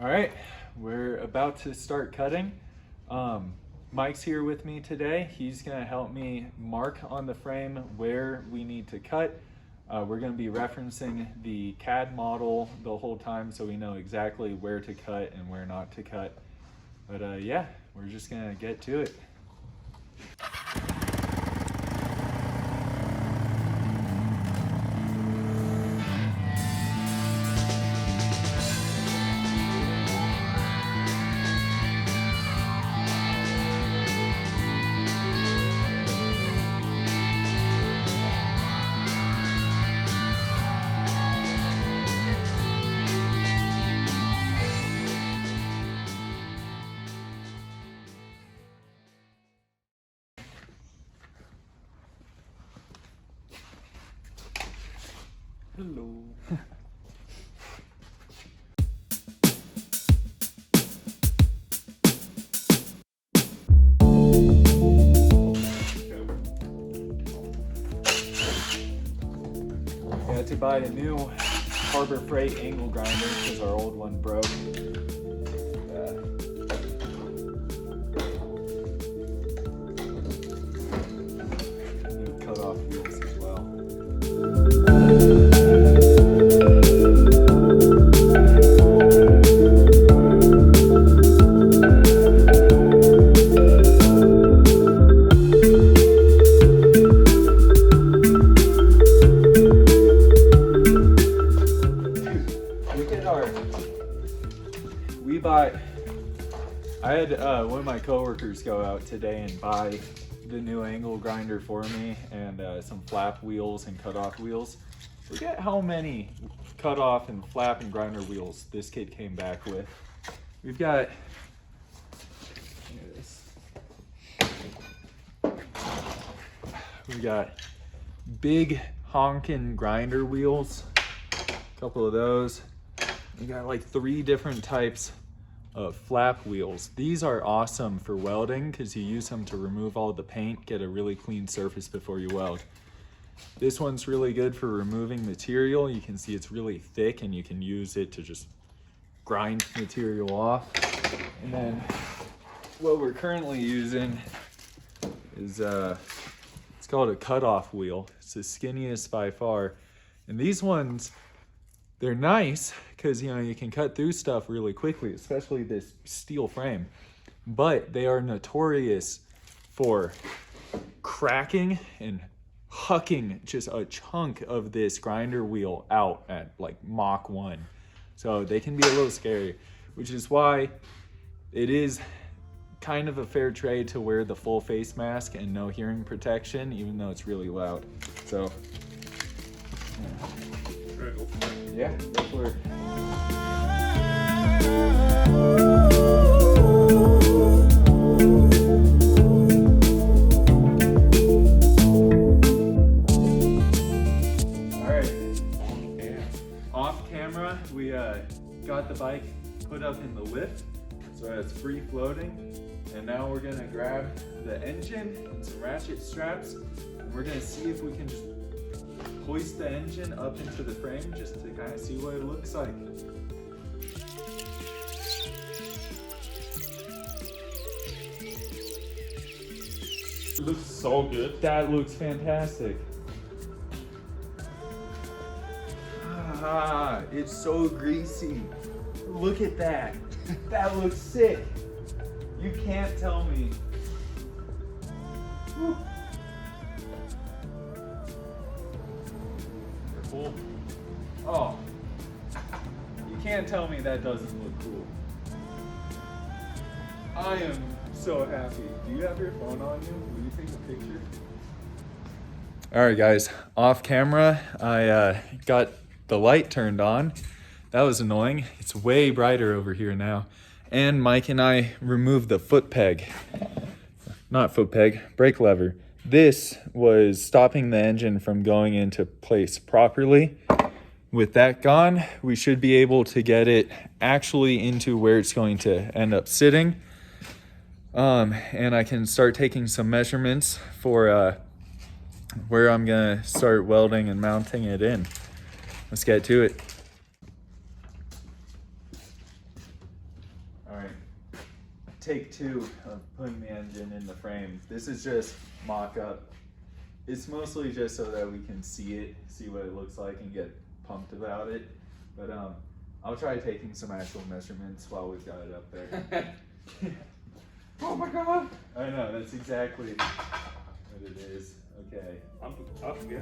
All right, we're about to start cutting. Mike's here with me today. He's gonna help me mark on the frame where we need to cut. We're gonna be referencing the CAD model the whole time so we know exactly where to cut and where not to cut. But yeah, we're just gonna get to it. Hello. I had to buy a new Harbor Freight angle grinder because our old one broke. New cut-off wheels as well. I had one of my coworkers go out today and buy the new angle grinder for me and some flap wheels and cutoff wheels. Look at how many cutoff and flap and grinder wheels this kid came back with. We've got, we got big honkin' grinder wheels, a couple of those. We got like 3 different types of flap wheels. These are awesome for welding because you use them to remove all the paint, get a really clean surface before you weld. This one's really good for removing material. You can see it's really thick and you can use it to just grind material off. And then what we're currently using is it's called a cutoff wheel. It's the skinniest by far. And these ones, they're nice because, you know, you can cut through stuff really quickly, especially this steel frame. But they are notorious for cracking and hucking just a chunk of this grinder wheel out at like Mach 1. So they can be a little scary, which is why it is kind of a fair trade to wear the full face mask and no hearing protection, even though it's really loud. So, yeah, go for it. All right. Off camera, we got the bike put up in the lift, so it's free floating. And now we're gonna grab the engine and some ratchet straps, and we're gonna see if we can just hoist the engine up into the frame just to kind of see what it looks like. It looks so good. That looks fantastic. Ah, it's so greasy. Look at that. That looks sick. You can't tell me. Whew. Cool. Oh, you can't tell me that doesn't look cool. I am so happy. Do you have your phone on you? Will you take a picture? All right, guys, off camera, I got the light turned on. That was annoying. It's way brighter over here now. And Mike and I removed the foot peg. Not foot peg, brake lever. This was stopping the engine from going into place properly. With that gone, we should be able to get it actually into where it's going to end up sitting. And I can start taking some measurements for where I'm gonna start welding and mounting it in. Let's get to it. All right, take 2 of putting the engine in the frame. This is just mock-up. It's mostly just so that we can see it, see what it looks like, and get pumped about it. But I'll try taking some actual measurements while we've got it up there. Oh my god! I know, that's exactly what it is. Okay. I forget.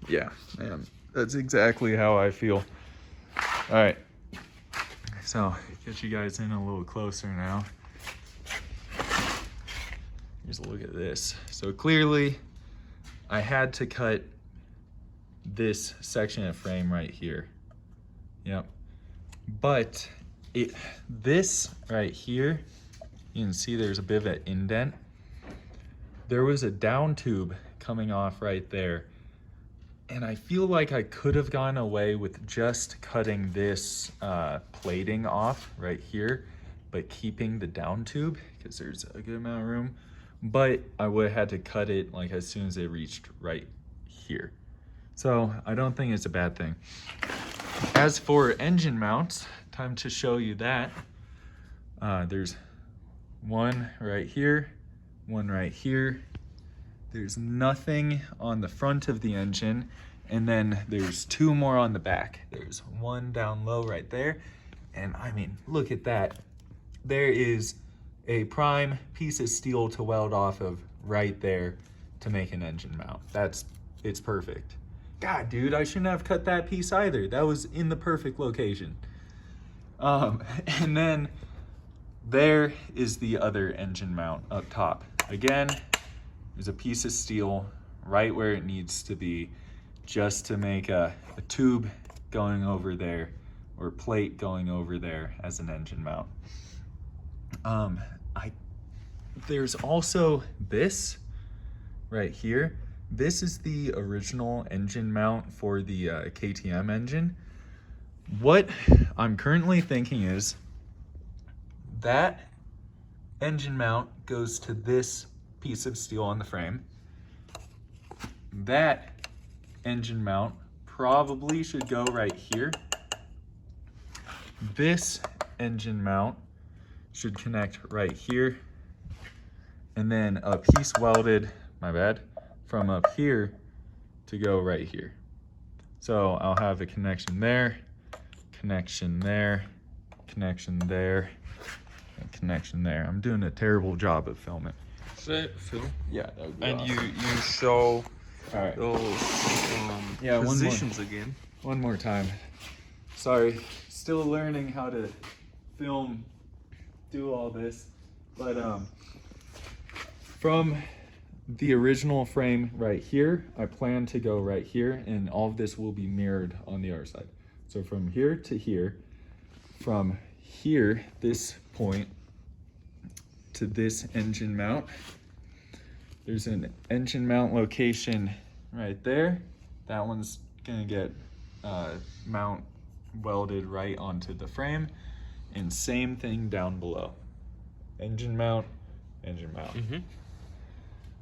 Yeah, man, that's exactly how I feel. All right, so get you guys in a little closer now. Here's a look at this. So clearly, I had to cut this section of frame right here. Yep, but this right here, you can see there's a bit of an indent. There was a down tube coming off right there. And I feel like I could have gone away with just cutting this plating off right here, but keeping the down tube because there's a good amount of room. But I would have had to cut it like as soon as it reached right here. So I don't think it's a bad thing. As for engine mounts, time to show you that. There's one right here, one right here. There's nothing on the front of the engine, and then there's 2 more on the back. There's one down low right there, and I mean, look at that. There is a prime piece of steel to weld off of right there to make an engine mount. It's perfect. God, dude, I shouldn't have cut that piece either. That was in the perfect location. And then there is the other engine mount up top. Again, there's a piece of steel right where it needs to be just to make a tube going over there or plate going over there as an engine mount. There's also this right here. This is the original engine mount for the KTM engine. What I'm currently thinking is that engine mount goes to this piece of steel on the frame. That engine mount probably should go right here. This engine mount should connect right here. And then a piece welded, my bad, from up here to go right here. So I'll have a connection there, connection there, connection there, and connection there. I'm doing a terrible job of filming. Phil. Yeah, that would be And awesome. you show All right. those positions again. One more time. Sorry, still learning how to film, do all this, but from the original frame right here, I plan to go right here, and all of this will be mirrored on the other side. So from here to here, from here, this point, to this engine mount. There's an engine mount location right there. That one's gonna get mount welded right onto the frame, and same thing down below. Engine mount, engine mount. Mm-hmm.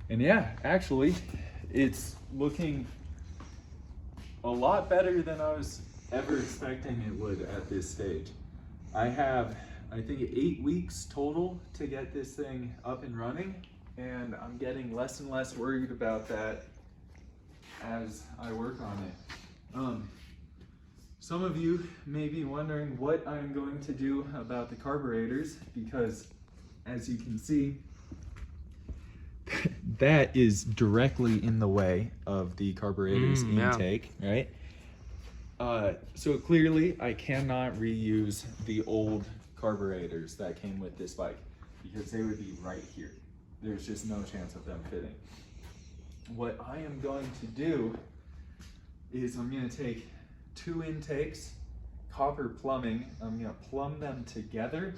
And yeah, actually, it's looking a lot better than I was ever expecting it would at this stage. I have, I think, 8 weeks total to get this thing up and running, and I'm getting less and less worried about that as I work on it. Some of you may be wondering what I'm going to do about the carburetors, because as you can see, that is directly in the way of the carburetor's intake, right? So clearly I cannot reuse the old carburetors that came with this bike because they would be right here. There's just no chance of them fitting. What I am going to do is I'm going to take 2 intakes, copper plumbing. I'm gonna plumb them together,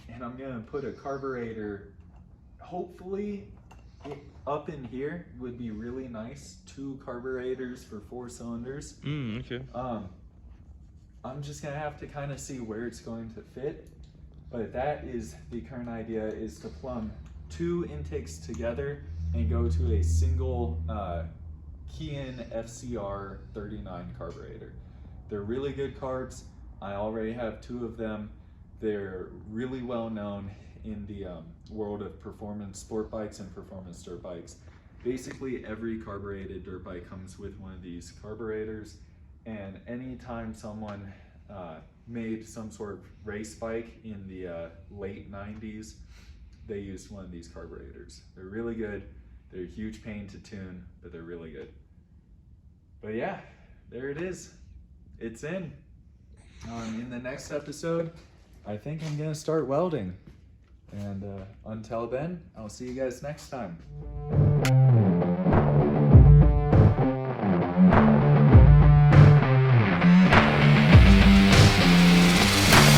and I'm gonna put a carburetor, hopefully up in here would be really nice. 2 carburetors for 4 cylinders. Okay. I'm just gonna have to kind of see where it's going to fit, but that is the current idea, is to plumb 2 intakes together and go to a single Kian FCR 39 carburetor. They're really good carbs. I already have 2 of them. They're really well known in the world of performance sport bikes and performance dirt bikes. Basically every carbureted dirt bike comes with one of these carburetors, and anytime someone made some sort of race bike in the late 90s, they used one of these carburetors. They're really good. They're a huge pain to tune, but they're really good. But yeah, there it is. It's in. In the next episode, I think I'm gonna start welding. And until then, I'll see you guys next time.